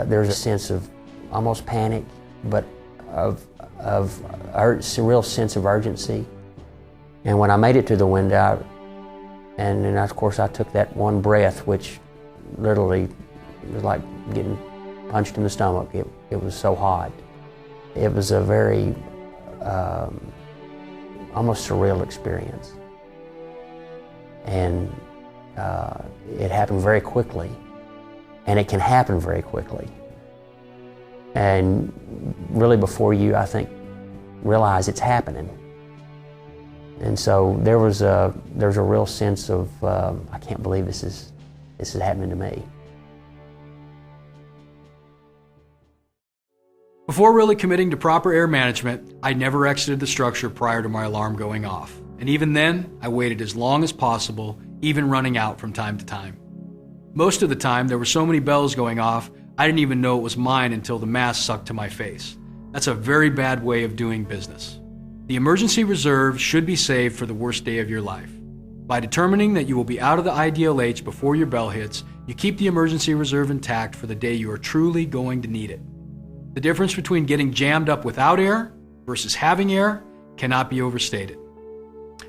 there's a sense of almost panic, but a real sense of urgency. And when I made it to the window, and then of course I took that one breath, which literally was like getting punched in the stomach. It was so hot. It was a very almost surreal experience. And it happened very quickly, and it can happen very quickly. And really before you, I think, realize it's happening. And so there's a real sense of, I can't believe this is happening to me. Before really committing to proper air management, I never exited the structure prior to my alarm going off. And even then, I waited as long as possible, even running out from time to time. Most of the time, there were so many bells going off, I didn't even know it was mine until the mask sucked to my face. That's a very bad way of doing business. The emergency reserve should be saved for the worst day of your life. By determining that you will be out of the IDLH before your bell hits, you keep the emergency reserve intact for the day you are truly going to need it. The difference between getting jammed up without air versus having air cannot be overstated.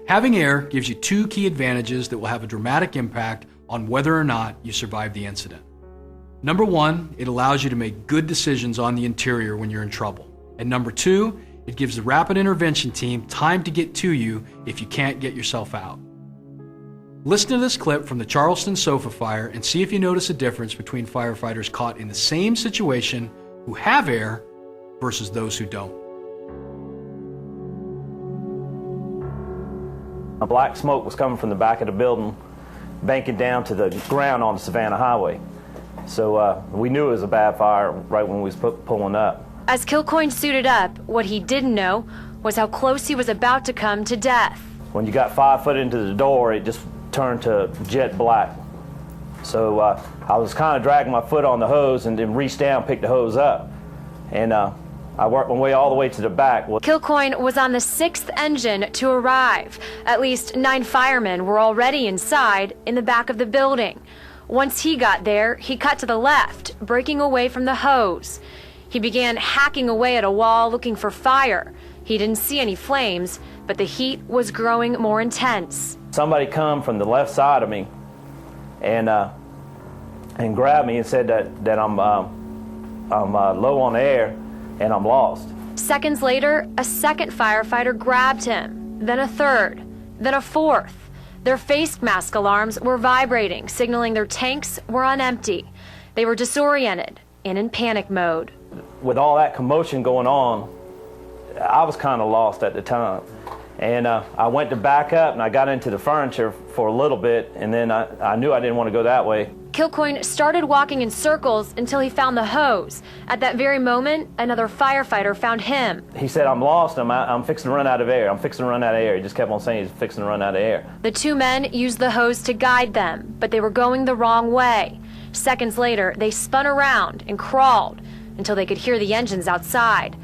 Having air gives you 2 key advantages that will have a dramatic impact on whether or not you survive the incident. Number 1, it allows you to make good decisions on the interior when you're in trouble. And number 2, it gives the rapid intervention team time to get to you if you can't get yourself out. Listen to this clip from the Charleston Sofa fire and see if you notice a difference between firefighters caught in the same situation who have air versus those who don't. A black smoke was coming from the back of the building, banking down to the ground on the Savannah Highway. So we knew it was a bad fire right when we was pulling up. As Kilcoyne suited up, what he didn't know was how close he was about to come to death. When you got 5 foot into the door, it just turned to jet black. So I was kind of dragging my foot on the hose and then reached down, picked the hose up. And I worked my way all the way to the back. Kilcoyne was on the 6th engine to arrive. At least 9 firemen were already inside in the back of the building. Once he got there, he cut to the left, breaking away from the hose. He began hacking away at a wall looking for fire. He didn't see any flames, but the heat was growing more intense. Somebody come from the left side of me and grabbed me and said that I'm low on air and I'm lost. Seconds later, a second firefighter grabbed him, then a third, then a fourth. Their face mask alarms were vibrating, signaling their tanks were on empty. They were disoriented and in panic mode. With all that commotion going on, I was kind of lost at the time. And I went to back up and I got into the furniture for a little bit, and then I knew I didn't want to go that way. Kilcoyne started walking in circles until he found the hose. At that very moment, another firefighter found him. He said, I'm lost, I'm fixing to run out of air, I'm fixing to run out of air. He just kept on saying he's fixing to run out of air. The 2 men used the hose to guide them, but they were going the wrong way. Seconds later, they spun around and crawled until they could hear the engines outside.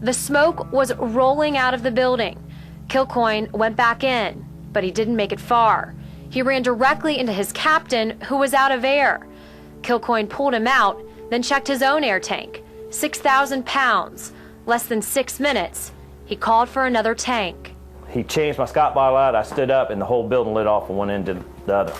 The smoke was rolling out of the building. Kilcoyne went back in, but he didn't make it far. He ran directly into his captain, who was out of air. Kilcoyne pulled him out, then checked his own air tank. 6,000 pounds. Less than 6 minutes, he called for another tank. He changed my Scott bottle out, I stood up, and the whole building lit off from one end to the other.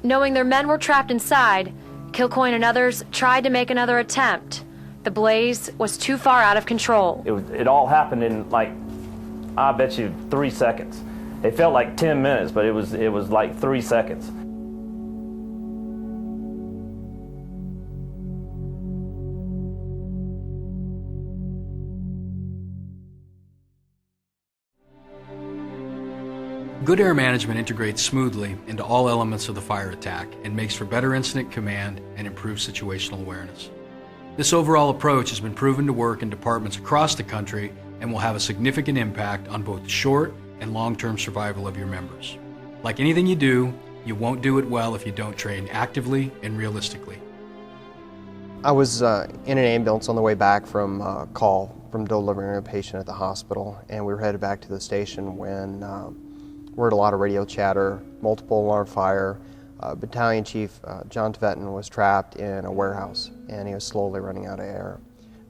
Knowing their men were trapped inside, Kilcoyne and others tried to make another attempt. The blaze was too far out of control. It all happened in, like, I bet you 3 seconds. It felt like 10 minutes, but it was like 3 seconds. Good air management integrates smoothly into all elements of the fire attack and makes for better incident command and improved situational awareness. This overall approach has been proven to work in departments across the country and will have a significant impact on both the short and long-term survival of your members. Like anything you do, you won't do it well if you don't train actively and realistically. I was in an ambulance on the way back from a call from delivering a patient at the hospital, and we were headed back to the station when we heard a lot of radio chatter, multiple alarm fire. Battalion Chief John Tvetin was trapped in a warehouse, and he was slowly running out of air.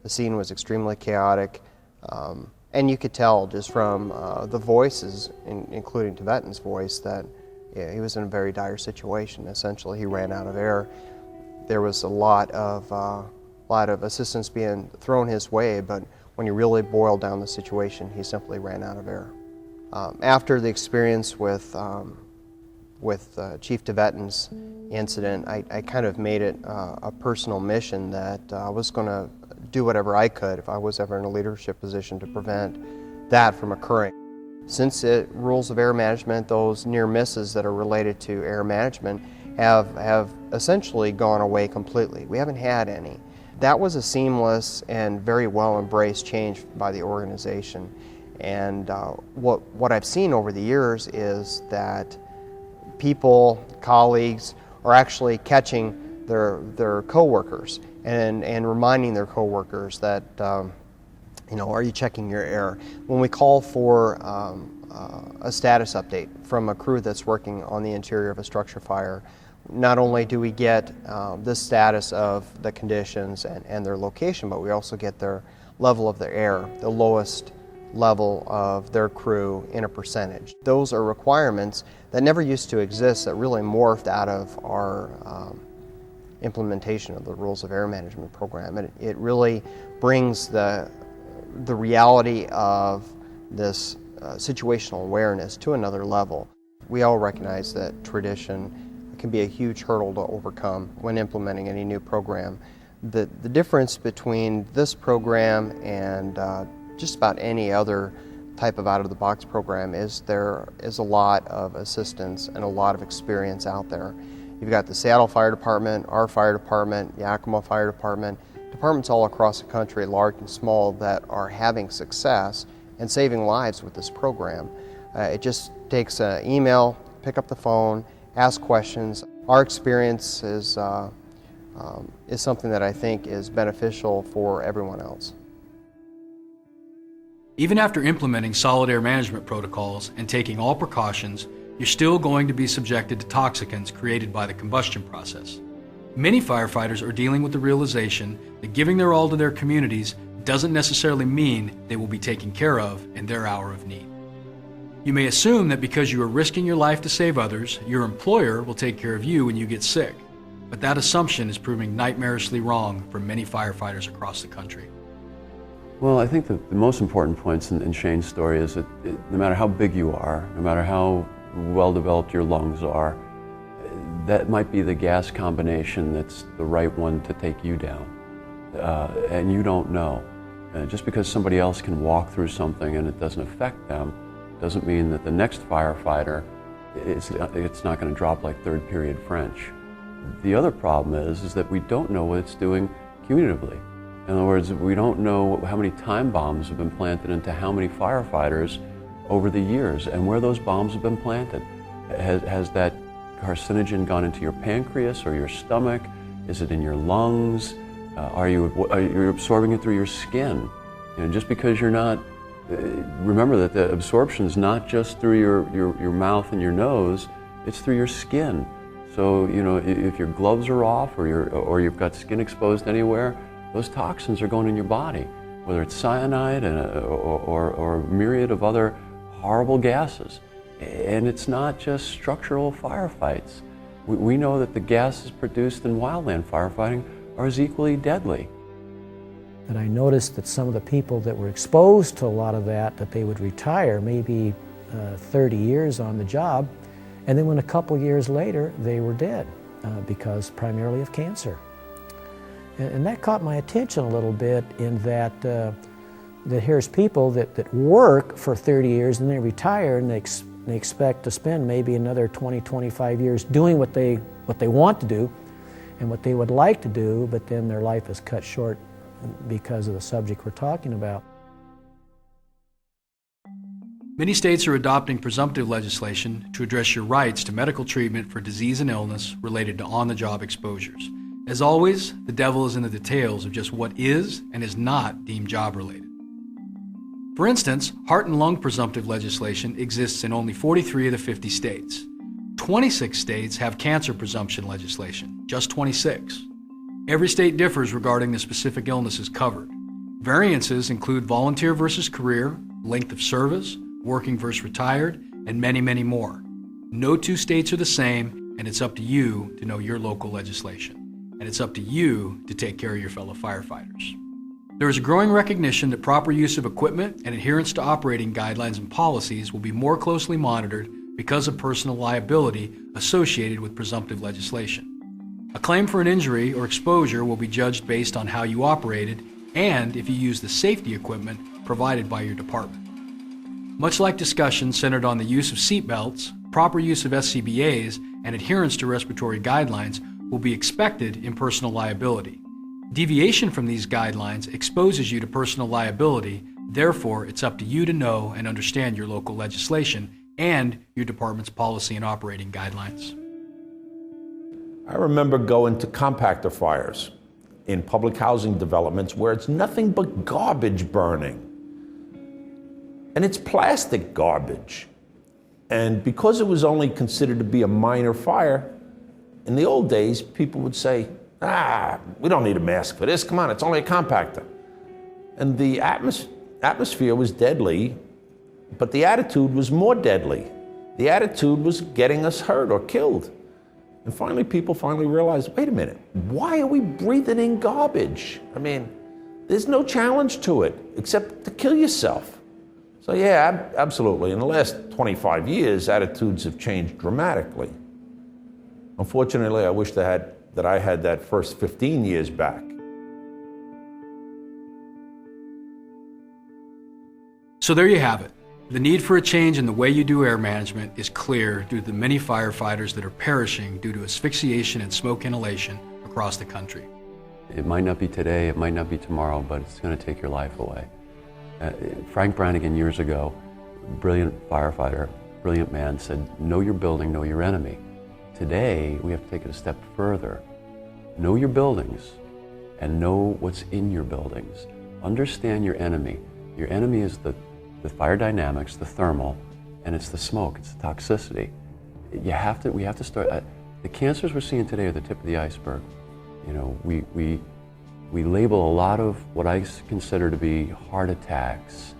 The scene was extremely chaotic, and you could tell just from the voices, including Tvetin's voice, that he was in a very dire situation. Essentially, he ran out of air. There was a lot of assistance being thrown his way, but when you really boiled down the situation, he simply ran out of air. After the experience with Chief Tvetin's incident, I kind of made it a personal mission that I was going to do whatever I could if I was ever in a leadership position to prevent that from occurring. Since rules of air management, those near misses that are related to air management have essentially gone away completely. We haven't had any. That was a seamless and very well embraced change by the organization. And what I've seen over the years is that people, colleagues, are actually catching their coworkers and reminding their coworkers that, are you checking your air? When we call for a status update from a crew that's working on the interior of a structure fire, not only do we get the status of the conditions and their location, but we also get their level of their air, the lowest level of their crew in a percentage. Those are requirements that never used to exist that really morphed out of our implementation of the Rules of Air Management program. It really brings the reality of this situational awareness to another level. We all recognize that tradition can be a huge hurdle to overcome when implementing any new program. The difference between this program and just about any other type of out-of-the-box program is there is a lot of assistance and a lot of experience out there. You've got the Seattle Fire Department, our fire department, Yakima Fire Department, departments all across the country, large and small, that are having success and saving lives with this program. It just takes an email, pick up the phone, ask questions. Our experience is something that I think is beneficial for everyone else. Even after implementing solid air management protocols and taking all precautions, you're still going to be subjected to toxicants created by the combustion process. Many firefighters are dealing with the realization that giving their all to their communities doesn't necessarily mean they will be taken care of in their hour of need. You may assume that because you are risking your life to save others, your employer will take care of you when you get sick. But that assumption is proving nightmarishly wrong for many firefighters across the country. Well, I think the most important points in Shane's story is that no matter how big you are, no matter how well developed your lungs are, that might be the gas combination that's the right one to take you down. And you don't know. Just because somebody else can walk through something and it doesn't affect them, doesn't mean that the next firefighter, it's not going to drop like third period French. The other problem is that we don't know what it's doing cumulatively. In other words, we don't know how many time bombs have been planted into how many firefighters over the years and where those bombs have been planted. Has that carcinogen gone into your pancreas or your stomach? Is it in your lungs? Are you absorbing it through your skin? Just because you're not, remember that the absorption is not just through your mouth and your nose, it's through your skin. So, if your gloves are off or you've got skin exposed anywhere, those toxins are going in your body, whether it's cyanide or a myriad of other horrible gases. And it's not just structural firefights. We know that the gases produced in wildland firefighting are as equally deadly. And I noticed that some of the people that were exposed to a lot of that they would retire maybe 30 years on the job, and then when a couple years later they were dead because primarily of cancer. And that caught my attention a little bit in that here's people that work for 30 years and they retire and they expect to spend maybe another 20, 25 years doing what they want to do and what they would like to do, but then their life is cut short because of the subject we're talking about. Many states are adopting presumptive legislation to address your rights to medical treatment for disease and illness related to on-the-job exposures. As always, the devil is in the details of just what is and is not deemed job-related. For instance, heart and lung presumptive legislation exists in only 43 of the 50 states. 26 states have cancer presumption legislation, just 26. Every state differs regarding the specific illnesses covered. Variances include volunteer versus career, length of service, working versus retired, and many, many more. No two states are the same, and it's up to you to know your local legislation. And it's up to you to take care of your fellow firefighters. There is a growing recognition that proper use of equipment and adherence to operating guidelines and policies will be more closely monitored because of personal liability associated with presumptive legislation. A claim for an injury or exposure will be judged based on how you operated and if you use the safety equipment provided by your department. Much like discussions centered on the use of seatbelts, proper use of SCBAs, and adherence to respiratory guidelines will be expected in personal liability. Deviation from these guidelines exposes you to personal liability, therefore it's up to you to know and understand your local legislation and your department's policy and operating guidelines. I remember going to compactor fires in public housing developments where it's nothing but garbage burning. And it's plastic garbage. And because it was only considered to be a minor fire, in the old days, people would say, we don't need a mask for this, come on, it's only a compactor. And the atmosphere was deadly, but the attitude was more deadly. The attitude was getting us hurt or killed. And finally, people realized, wait a minute, why are we breathing in garbage? I mean, there's no challenge to it except to kill yourself. So yeah, absolutely. In the last 25 years, attitudes have changed dramatically. Unfortunately, I wish that I had that first 15 years back. So there you have it. The need for a change in the way you do air management is clear due to the many firefighters that are perishing due to asphyxiation and smoke inhalation across the country. It might not be today, it might not be tomorrow, but it's going to take your life away. Frank Brannigan years ago, brilliant firefighter, brilliant man, said, know your building, know your enemy. Today, we have to take it a step further. Know your buildings and know what's in your buildings. Understand your enemy. Your enemy is the fire dynamics, the thermal, and it's the smoke, it's the toxicity. We have to start, the cancers we're seeing today are the tip of the iceberg. You know, we label a lot of what I consider to be heart attacks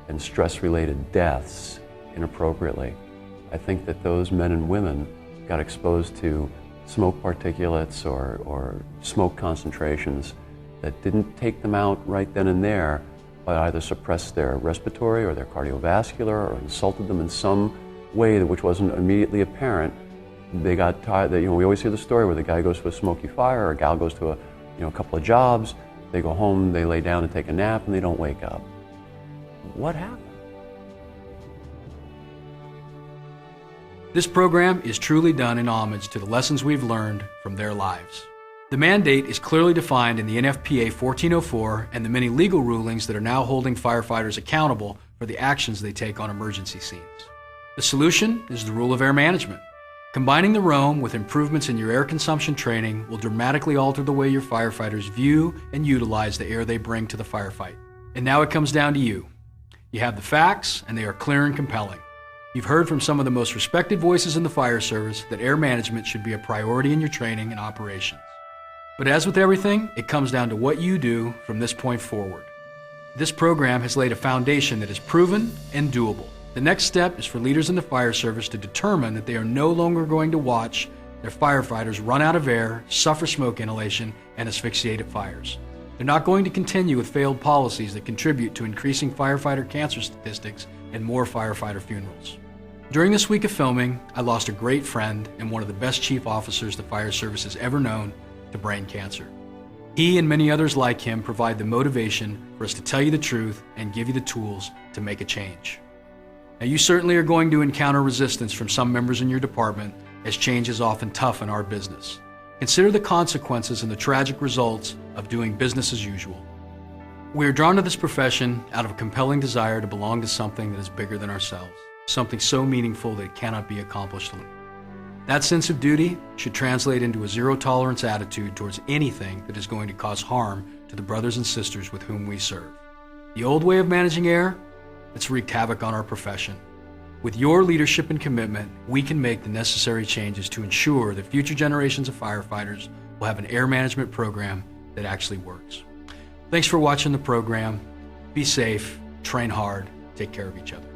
and stress-related deaths inappropriately. I think that those men and women got exposed to smoke particulates or smoke concentrations that didn't take them out right then and there, but either suppressed their respiratory or their cardiovascular or insulted them in some way which wasn't immediately apparent. They got tired. You know, we always hear the story where the guy goes to a smoky fire or a gal goes to a couple of jobs. They go home, they lay down and take a nap, and they don't wake up. What happened? This program is truly done in homage to the lessons we've learned from their lives. The mandate is clearly defined in the NFPA 1404 and the many legal rulings that are now holding firefighters accountable for the actions they take on emergency scenes. The solution is the rule of air management. Combining the ROAM with improvements in your air consumption training will dramatically alter the way your firefighters view and utilize the air they bring to the firefight. And now it comes down to you. You have the facts, and they are clear and compelling. You've heard from some of the most respected voices in the fire service that air management should be a priority in your training and operations. But as with everything, it comes down to what you do from this point forward. This program has laid a foundation that is proven and doable. The next step is for leaders in the fire service to determine that they are no longer going to watch their firefighters run out of air, suffer smoke inhalation, and asphyxiate at fires. They're not going to continue with failed policies that contribute to increasing firefighter cancer statistics and more firefighter funerals. During this week of filming, I lost a great friend and one of the best chief officers the fire service has ever known to brain cancer. He and many others like him provide the motivation for us to tell you the truth and give you the tools to make a change. Now, you certainly are going to encounter resistance from some members in your department, as change is often tough in our business. Consider the consequences and the tragic results of doing business as usual. We are drawn to this profession out of a compelling desire to belong to something that is bigger than ourselves, something so meaningful that it cannot be accomplished alone. That sense of duty should translate into a zero-tolerance attitude towards anything that is going to cause harm to the brothers and sisters with whom we serve. The old way of managing air, it's wreaked havoc on our profession. With your leadership and commitment, we can make the necessary changes to ensure that future generations of firefighters will have an air management program that actually works. Thanks for watching the program. Be safe, train hard, take care of each other.